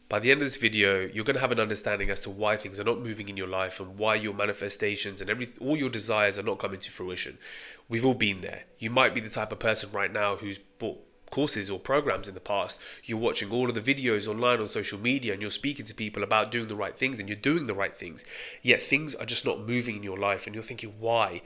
By the end of this video, you're going to have an understanding as to why things are not moving in your life and why your manifestations and all your desires are not coming to fruition. We've all been there. You might be the type of person right now who's bought courses or programs in the past. You're watching all of the videos online on social media and you're speaking to people about doing the right things and you're doing the right things, yet things are just not moving in your life and you're thinking, why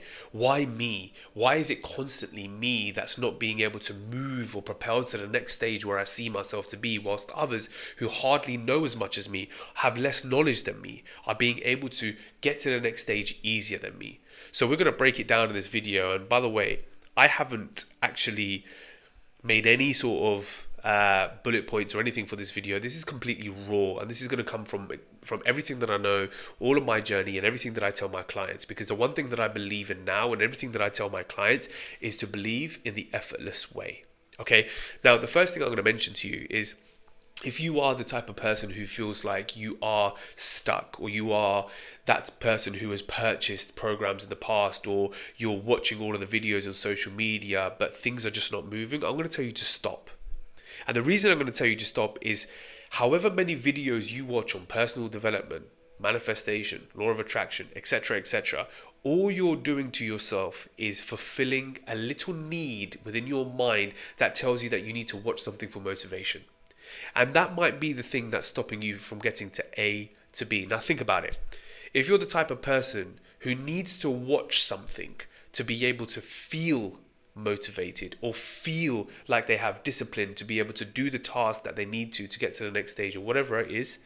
me? Why is it constantly me that's not being able to move or propel to the next stage where I see myself to be, whilst others who hardly know as much as me, have less knowledge than me, are being able to get to the next stage easier than me? So we're going to break it down in this video. And by the way, I haven't actually made any sort of bullet points or anything for this video. This is completely raw, and this is going to come from everything that I know, all of my journey, and everything that I tell my clients. Because the one thing that I believe in now, and everything that I tell my clients, is to believe in the effortless way. Okay. Now, the first thing I'm going to mention to you is, if you are the type of person who feels like you are stuck, or you are that person who has purchased programs in the past, or you're watching all of the videos on social media, but things are just not moving, I'm going to tell you to stop. And the reason I'm going to tell you to stop is, however many videos you watch on personal development, manifestation, law of attraction, etc., all you're doing to yourself is fulfilling a little need within your mind that tells you that you need to watch something for motivation. And that might be the thing that's stopping you from getting to A to B. Now think about it. If you're the type of person who needs to watch something to be able to feel motivated or feel like they have discipline to be able to do the task that they need to get to the next stage or whatever it is,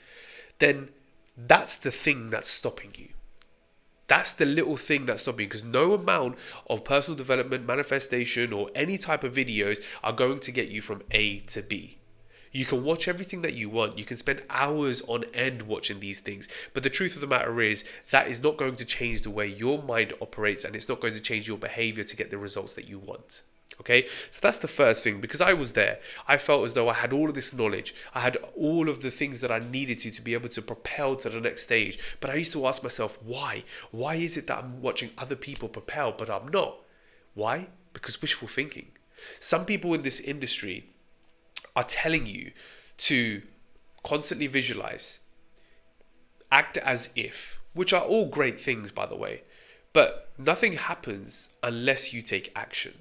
then that's the thing that's stopping you. That's the little thing that's stopping you, because no amount of personal development, manifestation, or any type of videos are going to get you from A to B. You can watch everything that you want. You can spend hours on end watching these things. But the truth of the matter is that is not going to change the way your mind operates, and it's not going to change your behavior to get the results that you want. Okay, so that's the first thing, because I was there. I felt as though I had all of this knowledge. I had all of the things that I needed to be able to propel to the next stage. But I used to ask myself, why? Why is it that I'm watching other people propel, but I'm not? Why? Because wishful thinking. Some people in this industry are telling you to constantly visualize, act as if, which are all great things, by the way, but nothing happens unless you take action.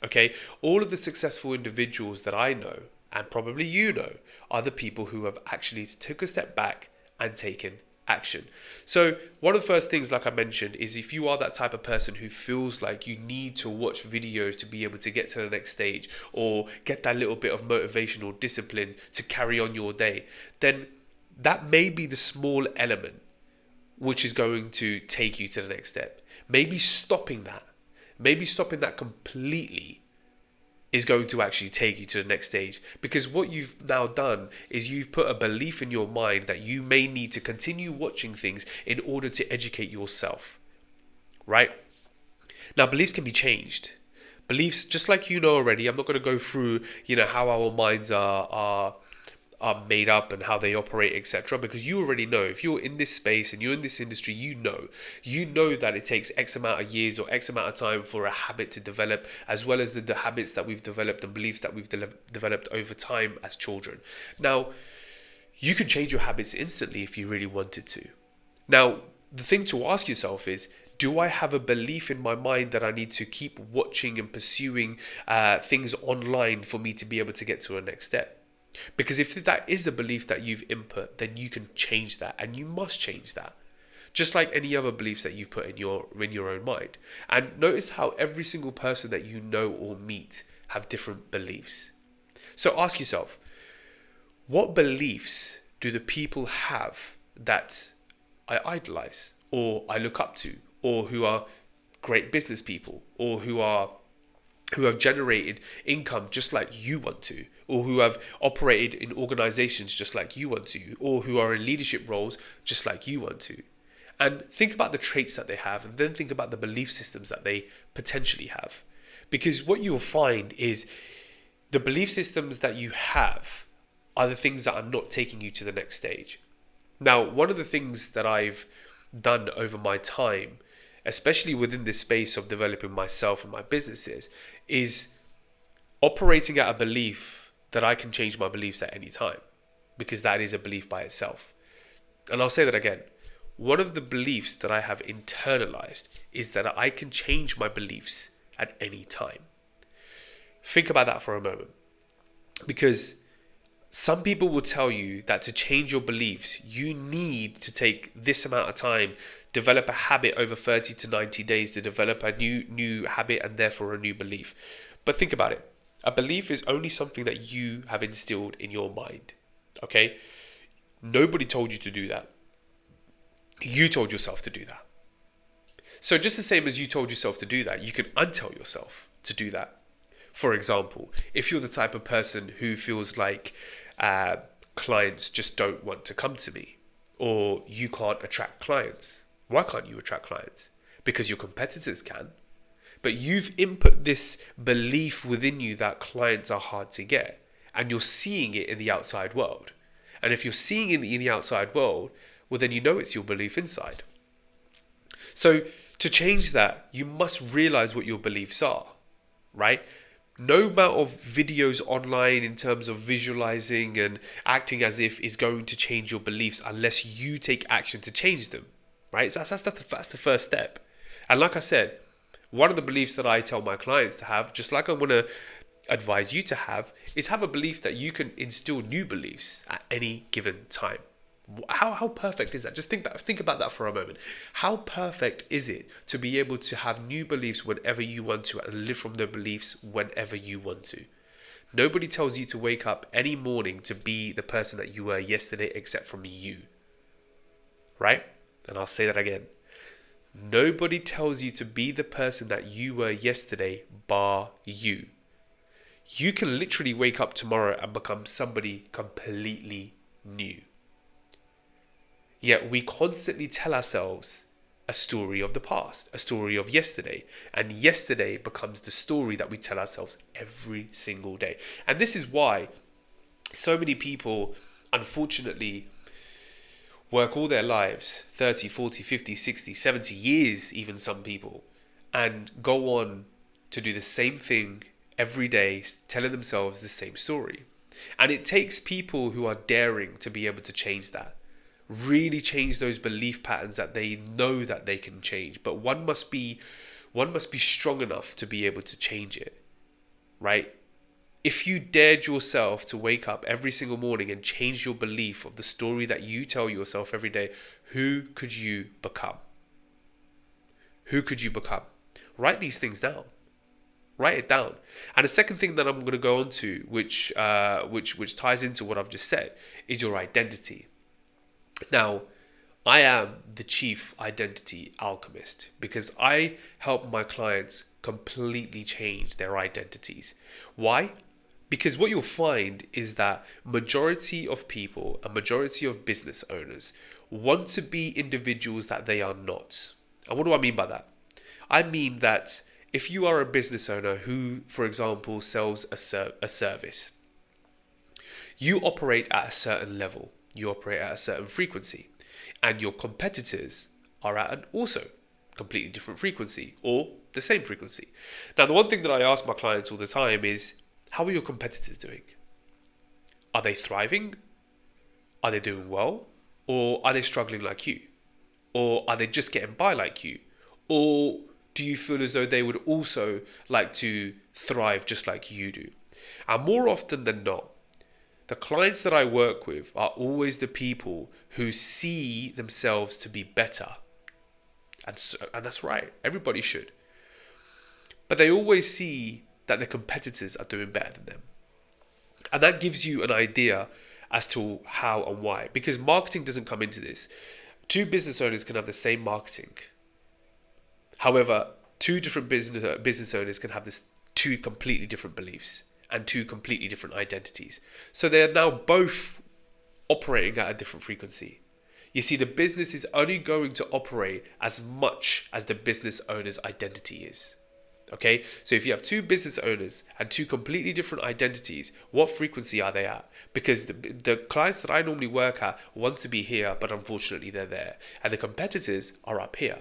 Okay, all of the successful individuals that I know, and probably you know, are the people who have actually took a step back and taken action. So one of the first things, like I mentioned, is if you are that type of person who feels like you need to watch videos to be able to get to the next stage, or get that little bit of motivation or discipline to carry on your day, then that may be the small element which is going to take you to the next step. Maybe stopping that completely is going to actually take you to the next stage, because what you've now done is you've put a belief in your mind that you may need to continue watching things in order to educate yourself, right? Now, beliefs can be changed. Beliefs, just like you know already, I'm not going to go through, how our minds are made up and how they operate, etc., because you already know. If you're in this space and you're in this industry, you know that it takes X amount of years or X amount of time for a habit to develop, as well as the habits that we've developed and beliefs that we've developed over time as children. Now, you can change your habits instantly if you really wanted to. Now, the thing to ask yourself is, do I have a belief in my mind that I need to keep watching and pursuing things online for me to be able to get to a next step? Because if that is the belief that you've input, then you can change that, and you must change that. Just like any other beliefs that you've put in your own mind. And notice how every single person that you know or meet have different beliefs. So ask yourself, what beliefs do the people have that I idolize, or I look up to, or who are great business people, or who have generated income just like you want to, or who have operated in organizations just like you want to, or who are in leadership roles just like you want to? And think about the traits that they have, and then think about the belief systems that they potentially have. Because what you'll find is the belief systems that you have are the things that are not taking you to the next stage. Now, one of the things that I've done over my time, especially within this space of developing myself and my businesses, is operating at a belief that I can change my beliefs at any time. because that is a belief by itself. And I'll say that again. One of the beliefs that I have internalized is that I can change my beliefs at any time. Think about that for a moment. Because some people will tell you that to change your beliefs, you need to take this amount of time, develop a habit over 30 to 90 days to develop a new habit and therefore a new belief. But think about it. A belief is only something that you have instilled in your mind. Okay? Nobody told you to do that. You told yourself to do that. So just the same as you told yourself to do that, you can untell yourself to do that. For example, if you're the type of person who feels like clients just don't want to come to me, or you can't attract clients. Why can't you attract clients? Because your competitors can. But you've input this belief within you that clients are hard to get, and you're seeing it in the outside world. And if you're seeing it in the outside world, well, then you know it's your belief inside. So to change that, you must realize what your beliefs are, right? No amount of videos online in terms of visualizing and acting as if is going to change your beliefs unless you take action to change them, right? That's the first step. And like I said, one of the beliefs that I tell my clients to have, just like I want to advise you to have, is have a belief that you can instill new beliefs at any given time. How perfect is that? Just think about that for a moment. How perfect is it to be able to have new beliefs whenever you want to and live from the beliefs whenever you want to? Nobody tells you to wake up any morning to be the person that you were yesterday except from you. Right? And I'll say that again. Nobody tells you to be the person that you were yesterday bar you. You can literally wake up tomorrow and become somebody completely new. Yet we constantly tell ourselves a story of the past, a story of yesterday. And yesterday becomes the story that we tell ourselves every single day. And this is why so many people, unfortunately, work all their lives, 30, 40, 50, 60, 70 years, even some people, and go on to do the same thing every day, telling themselves the same story. And it takes people who are daring to be able to change that. Really change those belief patterns that they know that they can change. But one must be strong enough to be able to change it, right? If you dared yourself to wake up every single morning and change your belief of the story that you tell yourself every day, who could you become? Who could you become? Write these things down. Write it down. And the second thing that I'm going to go on to, which ties into what I've just said, is your identity. Now, I am the chief identity alchemist because I help my clients completely change their identities. Why? Because what you'll find is that majority of people, a majority of business owners, want to be individuals that they are not. And what do I mean by that? I mean that if you are a business owner who, for example, sells a service, you operate at a certain level. You operate at a certain frequency, and your competitors are at an also completely different frequency or the same frequency. Now, the one thing that I ask my clients all the time is, how are your competitors doing? Are they thriving? Are they doing well? Or are they struggling like you? Or are they just getting by like you? Or do you feel as though they would also like to thrive just like you do? And more often than not, the clients that I work with are always the people who see themselves to be better. And that's right. Everybody should. But they always see that their competitors are doing better than them. And that gives you an idea as to how and why. Because marketing doesn't come into this. Two business owners can have the same marketing. However, two different business owners can have two completely different beliefs and two completely different identities. So they're now both operating at a different frequency. You see, the business is only going to operate as much as the business owner's identity is. Okay, so if you have two business owners and two completely different identities, what frequency are they at? Because the clients that I normally work at want to be here, but unfortunately they're there. And the competitors are up here.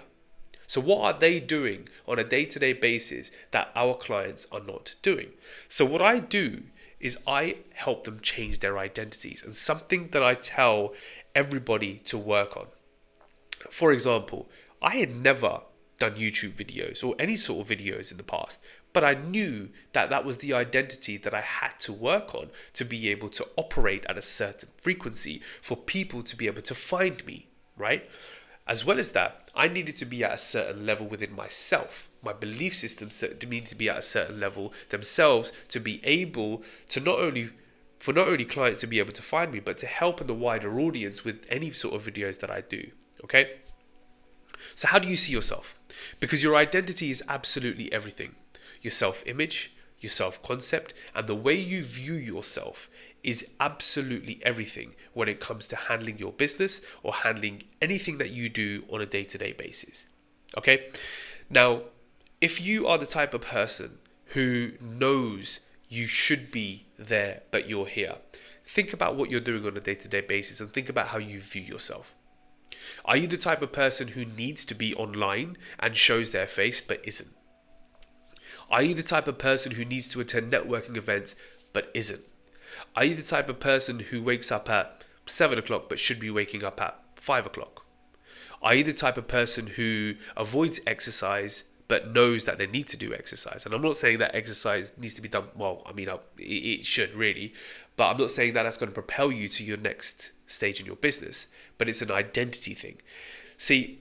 So what are they doing on a day-to-day basis that our clients are not doing? So what I do is I help them change their identities, and something that I tell everybody to work on. For example, I had never done YouTube videos or any sort of videos in the past, but I knew that that was the identity that I had to work on to be able to operate at a certain frequency for people to be able to find me, right? As well as that, I needed to be at a certain level within myself. My belief systems need to be at a certain level themselves to be able to not only clients to be able to find me, but to help in the wider audience with any sort of videos that I do. Okay? So how do you see yourself? Because your identity is absolutely everything. Your self-image, your self-concept, and the way you view yourself is absolutely everything when it comes to handling your business or handling anything that you do on a day-to-day basis. Okay? Now, if you are the type of person who knows you should be there, but you're here, think about what you're doing on a day-to-day basis and think about how you view yourself. Are you the type of person who needs to be online and shows their face but isn't? Are you the type of person who needs to attend networking events but isn't? Are you the type of person who wakes up at 7 o'clock but should be waking up at 5 o'clock? Are you the type of person who avoids exercise but knows that they need to do exercise? And I'm not saying that exercise needs to be done, well, I mean, it should really, but I'm not saying that that's going to propel you to your next stage in your business, but it's an identity thing. See,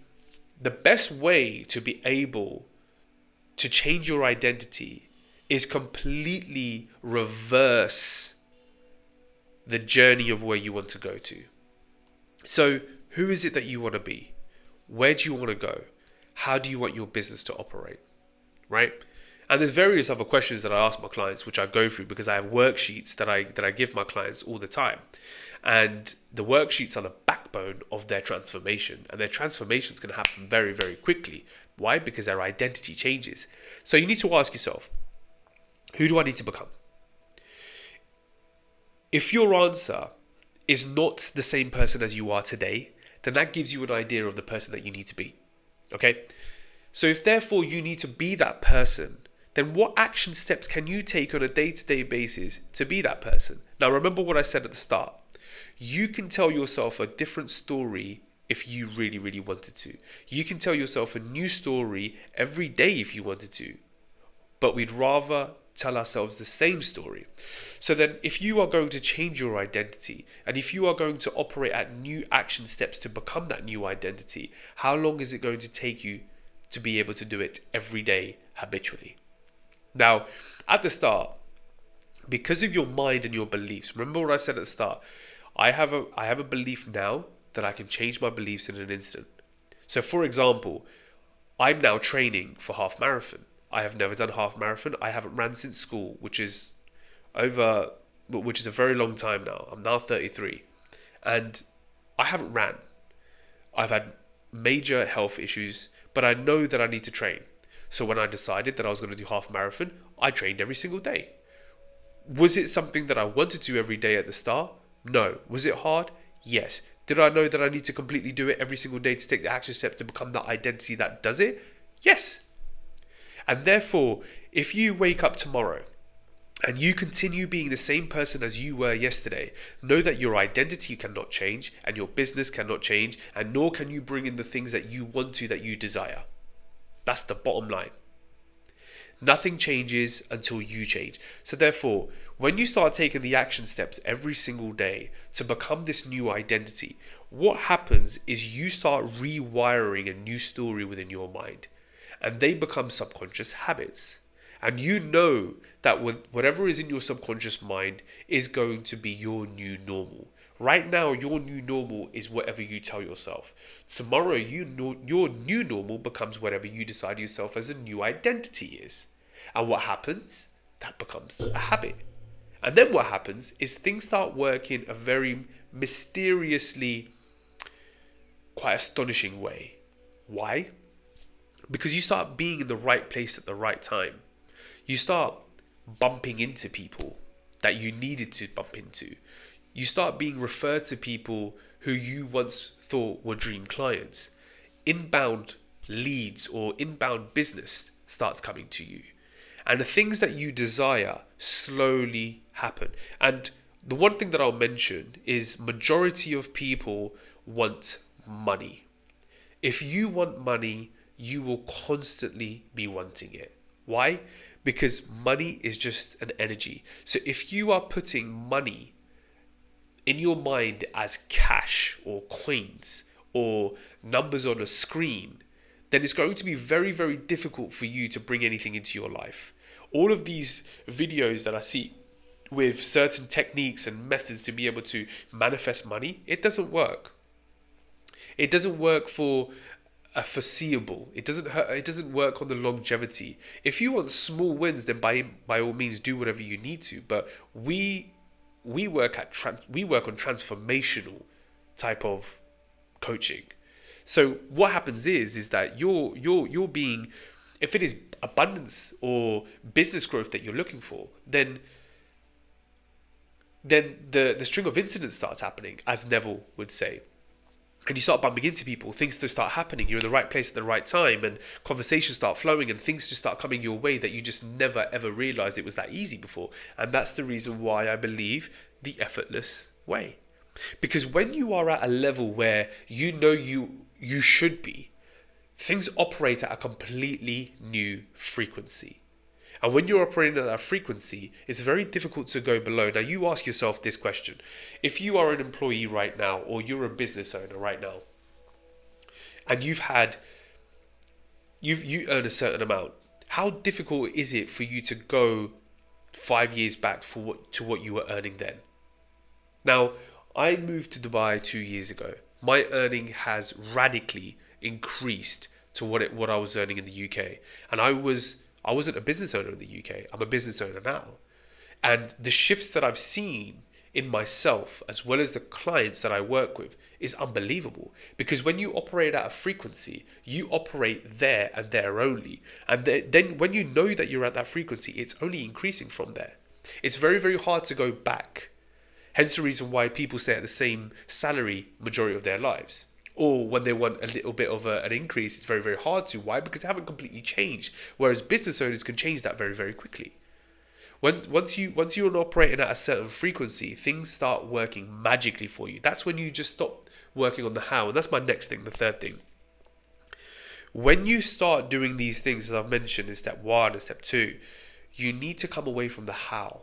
the best way to be able to change your identity is completely reverse the journey of where you want to go to. So, who is it that you want to be? Where do you want to go? How do you want your business to operate? Right? And there's various other questions that I ask my clients, which I go through because I have worksheets that I give my clients all the time. And the worksheets are the backbone of their transformation. And their transformation is going to happen very, very quickly. Why? Because their identity changes. So you need to ask yourself, who do I need to become? If your answer is not the same person as you are today, then that gives you an idea of the person that you need to be. Okay? So if therefore you need to be that person, then what action steps can you take on a day-to-day basis to be that person? Now remember what I said at the start. You can tell yourself a different story if you really, really wanted to. You can tell yourself a new story every day if you wanted to. But we'd rather tell ourselves the same story. So then if you are going to change your identity and if you are going to operate at new action steps to become that new identity, how long is it going to take you to be able to do it every day habitually? Now, at the start, because of your mind and your beliefs, remember what I said at the start, I have a belief now that I can change my beliefs in an instant. So for example, I'm now training for half marathon. I have never done half marathon. I haven't ran since school, which is a very long time now. I'm now 33 and I haven't ran. I've had major health issues, but I know that I need to train. So when I decided that I was going to do half marathon, I trained every single day. Was it something that I wanted to do every day at the start? No. Was it hard? Yes. Did I know that I need to completely do it every single day to take the action step to become that identity that does it? Yes. And therefore, if you wake up tomorrow and you continue being the same person as you were yesterday, know that your identity cannot change and your business cannot change, and nor can you bring in the things that you want to, that you desire. That's the bottom line. Nothing changes until you change. So therefore, when you start taking the action steps every single day to become this new identity, what happens is you start rewiring a new story within your mind, and they become subconscious habits. And you know that whatever is in your subconscious mind is going to be your new normal. Right now, your new normal is whatever you tell yourself. Tomorrow, your new normal becomes whatever you decide yourself as a new identity is. And what happens? That becomes a habit. And then what happens is things start working a very mysteriously, quite astonishing way. Why? Because you start being in the right place at the right time. You start bumping into people that you needed to bump into. You start being referred to people who you once thought were dream clients. Inbound leads or inbound business starts coming to you. And the things that you desire slowly happen. And the one thing that I'll mention is majority of people want money. If you want money, you will constantly be wanting it. Why? Because money is just an energy. So if you are putting money in your mind as cash or coins or numbers on a screen, then it's going to be very, very difficult for you to bring anything into your life. All of these videos that I see with certain techniques and methods to be able to manifest money, it doesn't work. It doesn't work for a foreseeable. It doesn't work on the longevity. If you want small wins, then by all means do whatever you need to. But we work on transformational type of coaching. So what happens is that you're being, if it is abundance or business growth that you're looking for, then the string of incidents starts happening, as Neville would say. And you start bumping into people, things just start happening. You're in the right place at the right time, and conversations start flowing, and things just start coming your way that you just never ever realized it was that easy before. And that's the reason why I believe the effortless way. Because when you are at a level where you know you should be, things operate at a completely new frequency. And when you're operating at that frequency, it's very difficult to go below. Now, you ask yourself this question. If you are an employee right now, or you're a business owner right now, and you earn a certain amount, how difficult is it for you to go 5 years back to what you were earning then? Now, I moved to Dubai 2 years ago. My earning has radically increased to what I was earning in the UK. And I wasn't a business owner in the UK. I'm a business owner now. And the shifts that I've seen in myself, as well as the clients that I work with, is unbelievable. Because when you operate at a frequency, you operate there and there only. And then when you know that you're at that frequency, it's only increasing from there. It's very, very hard to go back. Hence the reason why people stay at the same salary majority of their lives. Or when they want a little bit of an increase, it's very, very hard to. Why? Because they haven't completely changed. Whereas business owners can change that very, very quickly. Once you're operating at a certain frequency, things start working magically for you. That's when you just stop working on the how. And that's my next thing, the third thing. When you start doing these things, as I've mentioned in step 1 and step 2, you need to come away from the how.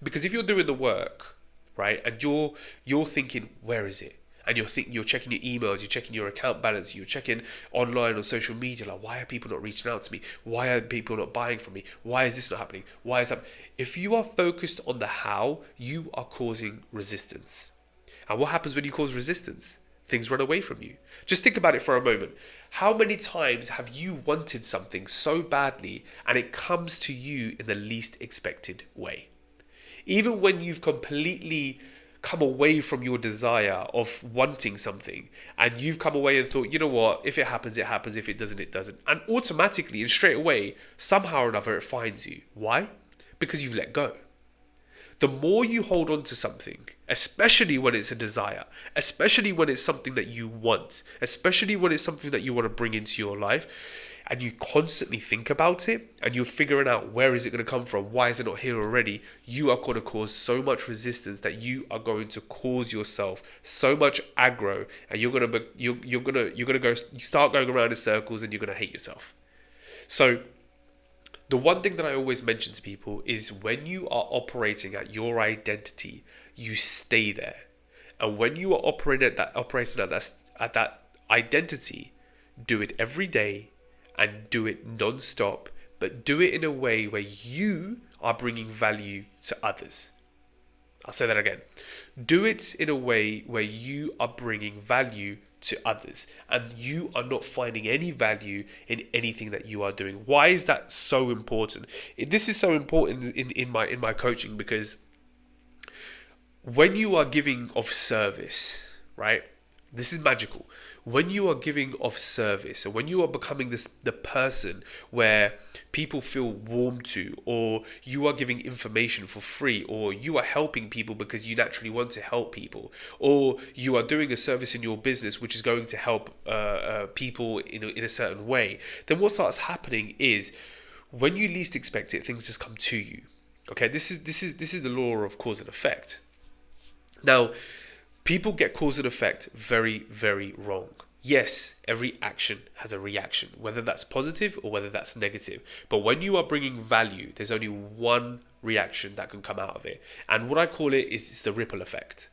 Because if you're doing the work, right, and you're thinking, where is it? And you're checking your emails, you're checking your account balance, you're checking online on social media, like, why are people not reaching out to me? Why are people not buying from me? Why is this not happening? Why is that? If you are focused on the how, you are causing resistance. And what happens when you cause resistance? Things run away from you. Just think about it for a moment. How many times have you wanted something so badly and it comes to you in the least expected way? Even when you've completely come away from your desire of wanting something, and you've come away and thought, you know what, if it happens, it happens. If it doesn't, it doesn't. And automatically and straight away, somehow or another, it finds you. Why? Because you've let go. The more you hold on to something, especially when it's a desire, especially when it's something that you want, especially when it's something that you want to bring into your life, and you constantly think about it, and you're figuring out where is it going to come from, why is it not here already, you are going to cause so much resistance that you are going to cause yourself so much aggro, and you're going to start going around in circles, and you're going to hate yourself. So the one thing that I always mention to people is when you are operating at your identity, you stay there. And when you are operating at that identity, do it every day and do it non-stop, but do it in a way where you are bringing value to others. I'll say that again. Do it in a way where you are bringing value to others and you are not finding any value in anything that you are doing. Why is that so important? This is so important in my coaching, because when you are giving of service, right? This is magical. When you are giving of service, and when you are becoming the person where people feel warm to, or you are giving information for free, or you are helping people because you naturally want to help people, or you are doing a service in your business which is going to help people in a certain way, then what starts happening is when you least expect it, things just come to you. Okay, this is the law of cause and effect. Now, people get cause and effect very, very wrong. Yes, every action has a reaction, whether that's positive or whether that's negative. But when you are bringing value, there's only one reaction that can come out of it. And what I call it is it's the ripple effect.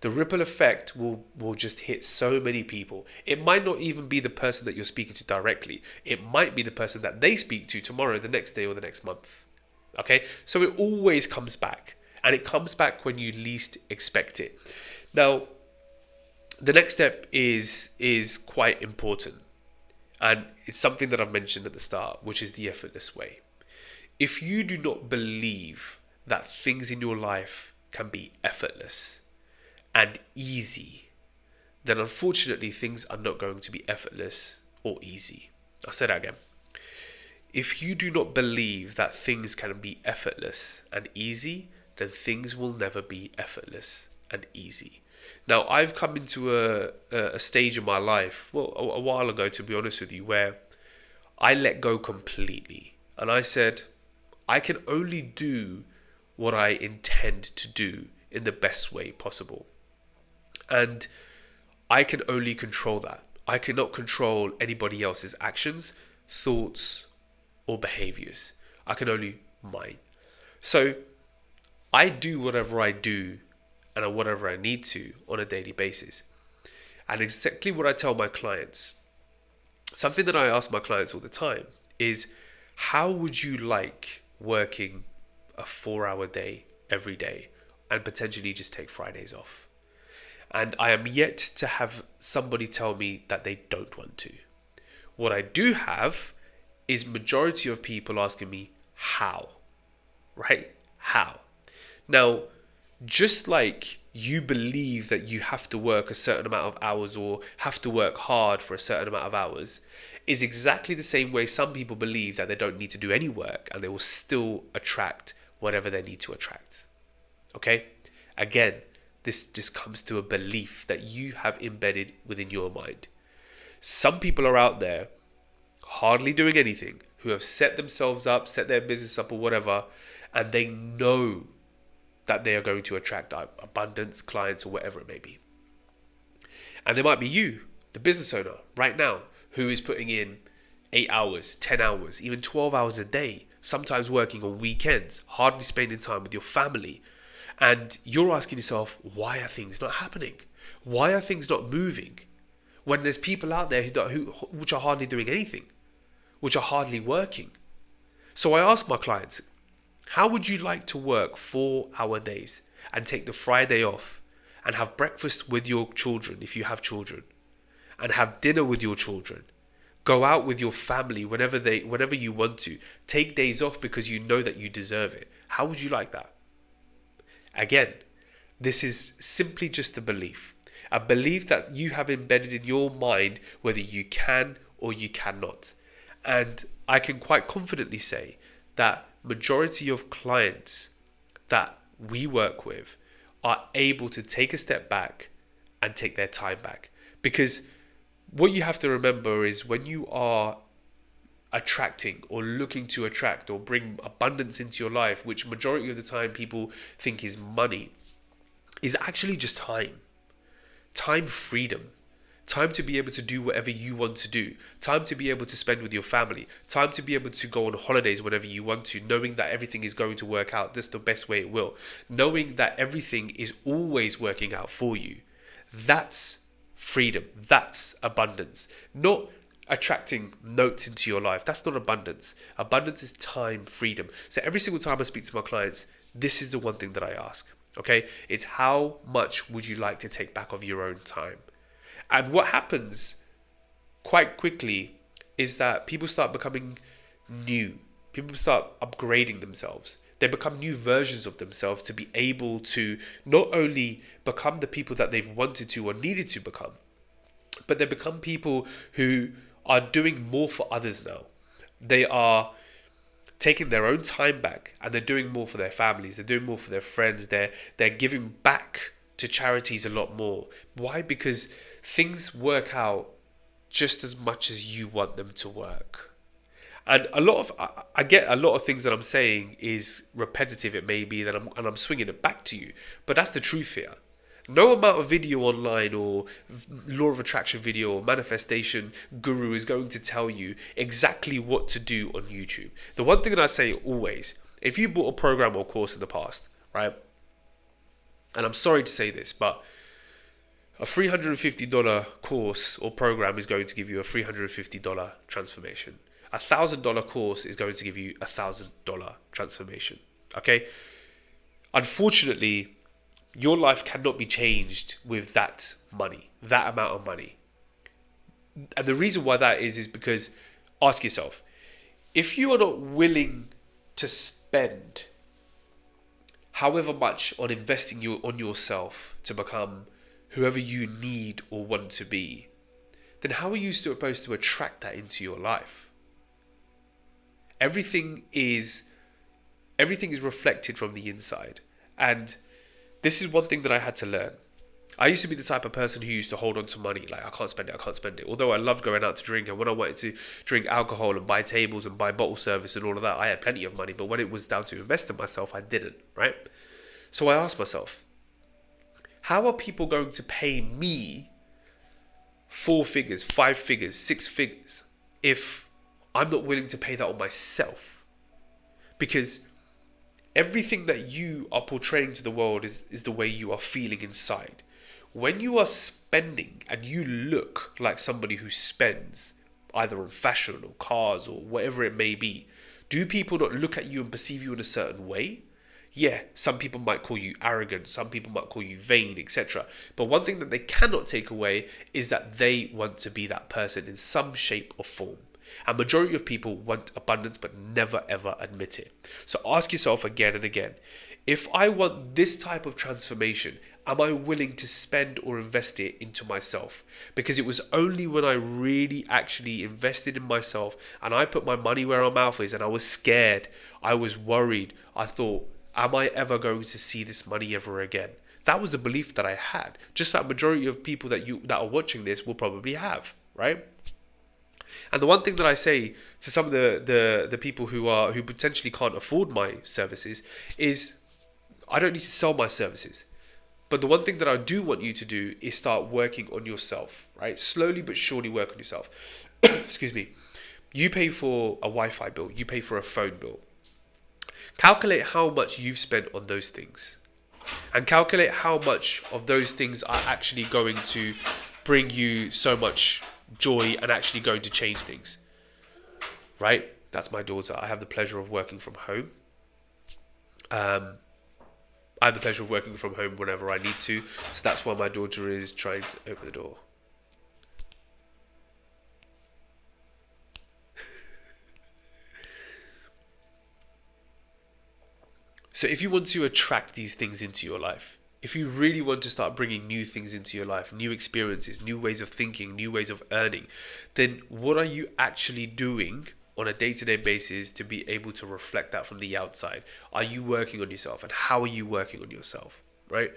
The ripple effect will just hit so many people. It might not even be the person that you're speaking to directly. It might be the person that they speak to tomorrow, the next day, or the next month. Okay, so it always comes back, and it comes back when you least expect it. Now, the next step is quite important, and it's something that I've mentioned at the start, which is the effortless way. If you do not believe that things in your life can be effortless and easy, then unfortunately things are not going to be effortless or easy. I'll say that again. If you do not believe that things can be effortless and easy, then things will never be effortless and easy. Now, I've come into a stage in my life, well, a while ago, to be honest with you, where I let go completely. And I said, I can only do what I intend to do in the best way possible. And I can only control that. I cannot control anybody else's actions, thoughts, or behaviors. I can only mine. So I do whatever I do and whatever I need to on a daily basis. And exactly what I tell my clients, something that I ask my clients all the time is, how would you like working a 4-hour day every day and potentially just take Fridays off? And I am yet to have somebody tell me that they don't want to. What I do have is majority of people asking me how, right? How? Now, just like you believe that you have to work a certain amount of hours or have to work hard for a certain amount of hours, is exactly the same way some people believe that they don't need to do any work and they will still attract whatever they need to attract. Okay? Again, this just comes to a belief that you have embedded within your mind. Some people are out there hardly doing anything, who have set themselves up, set their business up or whatever, and they know that they are going to attract abundance, clients, or whatever it may be. And there might be you, the business owner, right now, who is putting in 8 hours, 10 hours, even 12 hours a day, sometimes working on weekends, hardly spending time with your family. And you're asking yourself, why are things not happening? Why are things not moving? When there's people out there which are hardly doing anything, which are hardly working. So I ask my clients, how would you like to work 4-hour days and take the Friday off and have breakfast with your children if you have children, and have dinner with your children, go out with your family whenever you want to, take days off because you know that you deserve it? How would you like that? Again, this is simply just a belief that you have embedded in your mind whether you can or you cannot. And I can quite confidently say that majority of clients that we work with are able to take a step back and take their time back. Because what you have to remember is, when you are attracting or looking to attract or bring abundance into your life, which majority of the time people think is money, is actually just time freedom, time to be able to do whatever you want to do, time to be able to spend with your family, time to be able to go on holidays whenever you want to, knowing that everything is going to work out just the best way it will, knowing that everything is always working out for you. That's freedom. That's abundance. Not attracting notes into your life. That's not abundance. Abundance is time, freedom. So every single time I speak to my clients, this is the one thing that I ask. Okay? It's, how much would you like to take back of your own time? And what happens quite quickly is that people start becoming new. People start upgrading themselves. They become new versions of themselves to be able to not only become the people that they've wanted to or needed to become, but they become people who are doing more for others now. They are taking their own time back, and they're doing more for their families. They're doing more for their friends. They're giving back to charities a lot more. Why? Because things work out just as much as you want them to work. And I get a lot of things that I'm saying is repetitive. It may be that I'm swinging it back to you, but that's the truth here. No amount of video online or law of attraction video or manifestation guru is going to tell you exactly what to do on YouTube. The one thing that I say always, if you bought a program or course in the past, right? And I'm sorry to say this, but a $350 course or program is going to give you a $350 transformation. $1,000 course is going to give you $1,000 transformation. Okay? Unfortunately, your life cannot be changed with that money, that amount of money. And the reason why that is because, ask yourself, if you are not willing to spend however much on investing on yourself to become whoever you need or want to be, then how are you still supposed to attract that into your life? Everything is reflected from the inside. And this is one thing that I had to learn. I used to be the type of person who used to hold on to money. Like, I can't spend it. Although I loved going out to drink, and when I wanted to drink alcohol and buy tables and buy bottle service and all of that, I had plenty of money. But when it was down to invest in myself, I didn't, right? So I asked myself, how are people going to pay me 4 figures, 5 figures, 6 figures if I'm not willing to pay that on myself? Because everything that you are portraying to the world is the way you are feeling inside. When you are spending and you look like somebody who spends either on fashion or cars or whatever it may be, do people not look at you and perceive you in a certain way? Yeah, some people might call you arrogant, some people might call you vain, etc. But one thing that they cannot take away is that they want to be that person in some shape or form. And majority of people want abundance but never ever admit it. So ask yourself again and again, if I want this type of transformation, am I willing to spend or invest it into myself? Because it was only when I really actually invested in myself and I put my money where my mouth is, and I was scared, I was worried, I thought, am I ever going to see this money ever again? That was a belief that I had, just like majority of people that are watching this will probably have, right? And the one thing that I say to some of the people who potentially can't afford my services is, I don't need to sell my services. But the one thing that I do want you to do is start working on yourself, right? Slowly but surely work on yourself. Excuse me. You pay for a Wi-Fi bill. You pay for a phone bill. Calculate how much you've spent on those things. And calculate how much of those things are actually going to bring you so much joy and actually going to change things. Right? That's my daughter. I have the pleasure of working from home. I have the pleasure of working from home whenever I need to. So that's why my daughter is trying to open the door. So if you want to attract these things into your life, if you really want to start bringing new things into your life, new experiences, new ways of thinking, new ways of earning, then what are you actually doing on a day-to-day basis to be able to reflect that from the outside? Are you working on yourself, and how are you working on yourself, right?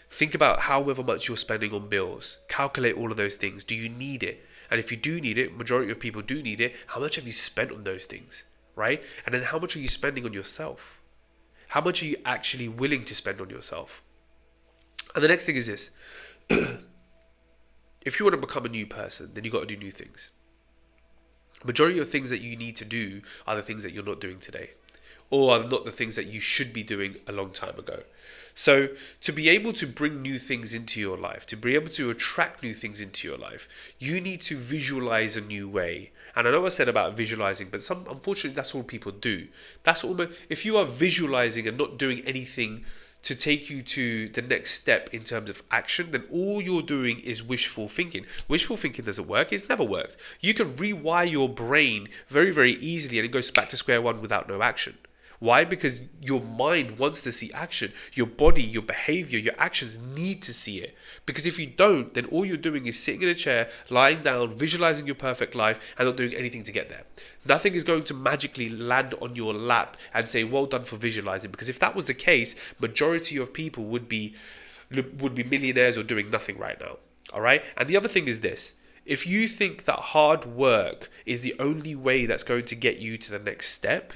Think about however much you're spending on bills. Calculate all of those things. Do you need it? And if you do need it, majority of people do need it, how much have you spent on those things, right? And then how much are you spending on yourself? How much are you actually willing to spend on yourself? And the next thing is this. If you want to become a new person, then you got to do new things. Majority of things that you need to do are the things that you're not doing today, or are not the things that you should be doing a long time ago. So to be able to bring new things into your life, to be able to attract new things into your life, you need to visualize a new way. And I know I said about visualizing, but unfortunately that's all people do. That's almost, if you are visualizing and not doing anything to take you to the next step in terms of action, then all you're doing is wishful thinking. Wishful thinking doesn't work. It's never worked. You can rewire your brain very, very easily and it goes back to square one without no action. Why? Because your mind wants to see action. Your body, your behavior, your actions need to see it. Because if you don't, then all you're doing is sitting in a chair, lying down, visualizing your perfect life and not doing anything to get there. Nothing is going to magically land on your lap and say, well done for visualizing. Because if that was the case, majority of people would be millionaires or doing nothing right now. All right. And the other thing is this. If you think that hard work is the only way that's going to get you to the next step,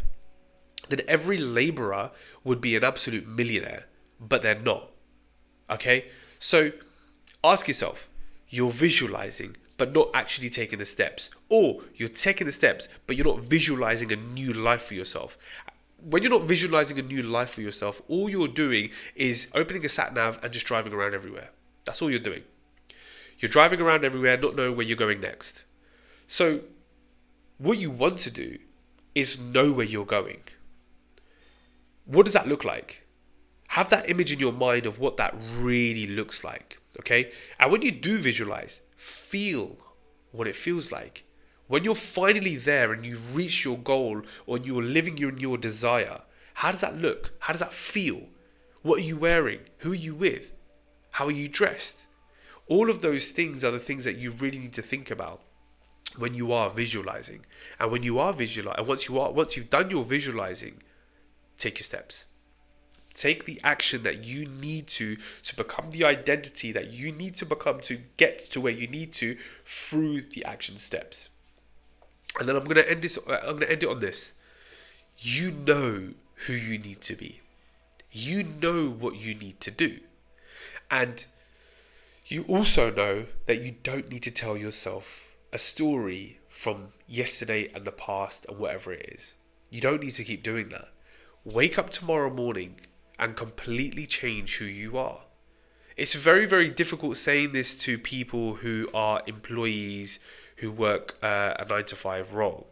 then every laborer would be an absolute millionaire, but they're not. Okay? So ask yourself, you're visualizing but not actually taking the steps, or you're taking the steps but you're not visualizing a new life for yourself. When you're not visualizing a new life for yourself, all you're doing is opening a sat nav and just driving around everywhere. That's all you're doing. You're driving around everywhere, not knowing where you're going next. So what you want to do is know where you're going. What does that look like? Have that image in your mind of what that really looks like, okay? And when you do visualize, feel what it feels like. When you're finally there and you've reached your goal or you're living in your desire, how does that look? How does that feel? What are you wearing? Who are you with? How are you dressed? All of those things are the things that you really need to think about when you are visualizing. And when you are visualizing, and once you've done your visualizing, take your steps. Take the action that you need to become the identity that you need to become to get to where you need to through the action steps. And then I'm gonna end it on this. You know who you need to be. You know what you need to do. And you also know that you don't need to tell yourself a story from yesterday and the past and whatever it is. You don't need to keep doing that. Wake up tomorrow morning and completely change who you are. It's very, very difficult saying this to people who are employees who work a 9-to-5 role.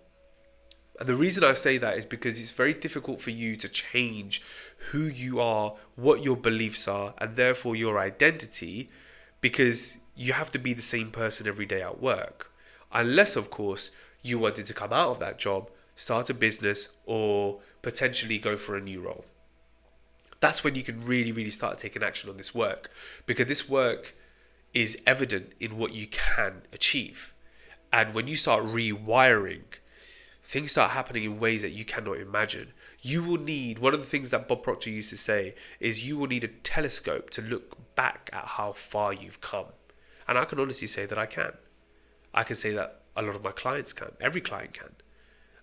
And the reason I say that is because it's very difficult for you to change who you are, what your beliefs are, and therefore your identity, because you have to be the same person every day at work. Unless, of course, you wanted to come out of that job, start a business, or potentially go for a new role. That's when you can really, really start taking action on this work, because this work is evident in what you can achieve. And when you start rewiring, things start happening in ways that you cannot imagine. You will need, one of the things that Bob Proctor used to say is you will need a telescope to look back at how far you've come. And I can honestly say that I can. I can say that a lot of my clients can. Every client can.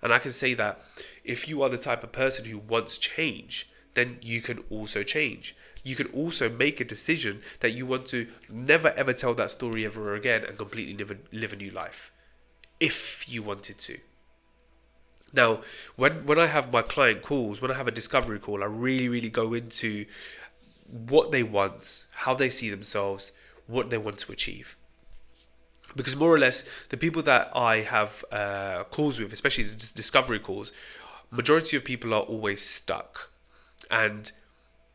And I can say that if you are the type of person who wants change, then you can also change. You can also make a decision that you want to never ever tell that story ever again and completely live a new life. If you wanted to. Now, when I have my client calls, when I have a discovery call, I really, really go into what they want, how they see themselves, what they want to achieve. Because more or less, the people that I have calls with, especially the discovery calls, majority of people are always stuck. And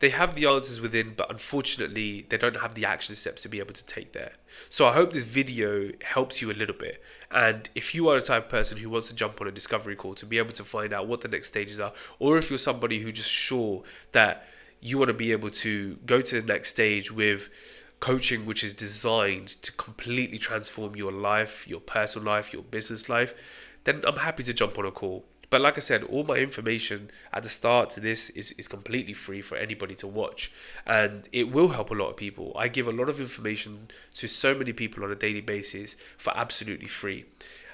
they have the answers within, but unfortunately, they don't have the action steps to be able to take there. So I hope this video helps you a little bit. And if you are the type of person who wants to jump on a discovery call to be able to find out what the next stages are, or if you're somebody who just sure that you want to be able to go to the next stage with coaching which is designed to completely transform your life, your personal life, your business life, then I'm happy to jump on a call. But like I said, all my information at the start to this is completely free for anybody to watch. And it will help a lot of people. I give a lot of information to so many people on a daily basis for absolutely free.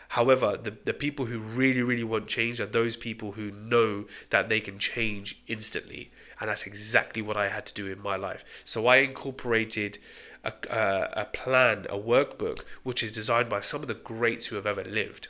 However, the people who really, really want change are those people who know that they can change instantly. And that's exactly what I had to do in my life. So I incorporated a plan, a workbook, which is designed by some of the greats who have ever lived.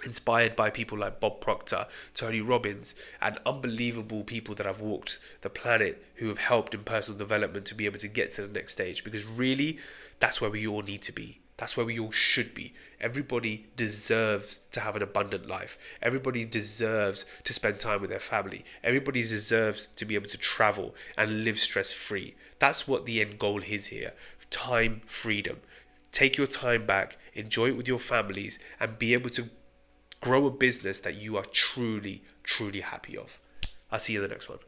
Inspired by people like Bob Proctor, Tony Robbins, and unbelievable people that have walked the planet who have helped in personal development to be able to get to the next stage. Because really, that's where we all need to be. That's where we all should be. Everybody deserves to have an abundant life. Everybody deserves to spend time with their family. Everybody deserves to be able to travel and live stress-free. That's what the end goal is here. Time freedom. Take your time back, enjoy it with your families, and be able to grow a business that you are truly, truly happy of. I'll see you in the next one.